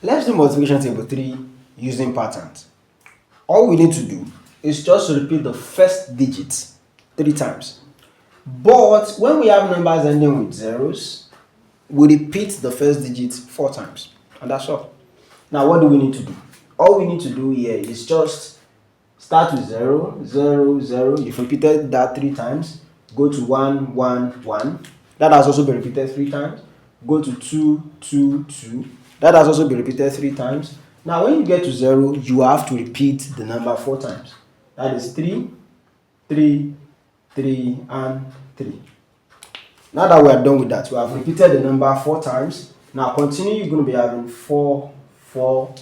Let's do multiplication table 3 using patterns. All we need to do is just to repeat the first digit 3 times. But when we have numbers ending with zeros, we repeat the first digit 4 times. And that's all. Now what do we need to do? All we need to do here is just start with 0, 0, 0. You've repeated that 3 times. Go to 1, 1, 1. That has also been repeated 3 times. Go to 2, 2, 2. That has also been repeated 3 times. Now when you get to 0, you have to repeat the number 4 times. That is 3, 3, 3, and 3. Now that we are done with that, we have repeated the number 4 times. Now continue, you're going to be having 4, 4,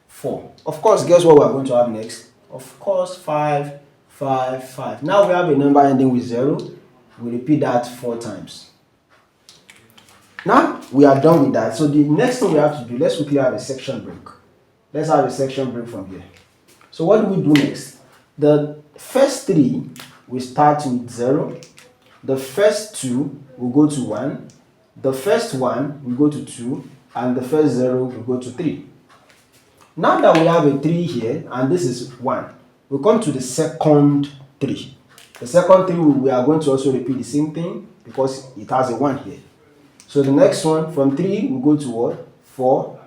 4. Of course, guess what we're going to have next? Of course, 5, 5, 5. Now we have a number ending with 0. We repeat that 4 times. Now we are done with that. So the next thing we have to do, let's quickly have a section break. Let's have a section break from here. So what do we do next? The first 3 we start with 0. The first 2 will go to 1. The first 1 will go to 2. And the first 0 will go to 3. Now that we have a 3 here, and this is 1, we come to the second 3. The second 3 we are going to also repeat the same thing because it has a 1 here. So the next one, from 3, we go to what? 4.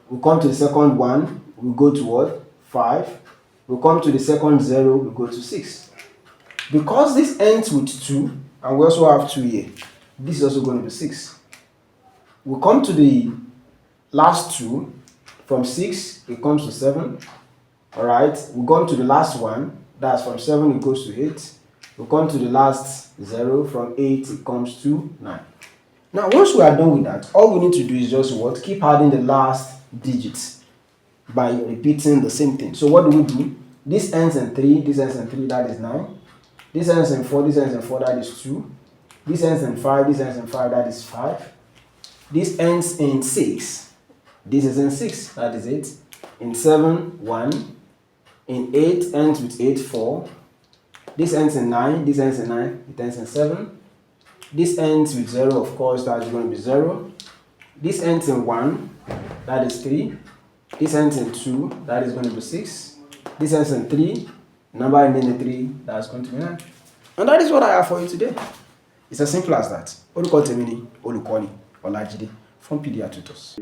We come to the second 1, we go to what? 5. We come to the second 0, we go to 6. Because this ends with 2, and we also have 2 here, this is also going to be 6. We come to the last 2, from 6, it comes to 7. Alright, we come to the last one, that's from 7, it goes to 8. We come to the last 0, from 8, it comes to 9. Now, once we are done with that, all we need to do is just what? Keep adding the last digits by repeating the same thing. So what do we do? This ends in 3, this ends in 3, that is 9. This ends in 4, this ends in 4, that is 2. This ends in 5, this ends in 5, that is 5. This ends in 6. This is in 6, that is 8. In 7, 1. In 8, ends with 8, 4. This ends in 9, this ends in 9, it ends in 7. This ends with 0, of course, that is going to be 0. This ends in 1, that is 3. This ends in 2, that is going to be 6. This ends in 3, number ending in 3, that's going to be 9. And that is what I have for you today. It's as simple as that. Orúkọ tèmi ni Olùkọ́ni Ọlájídé from PediaTutors.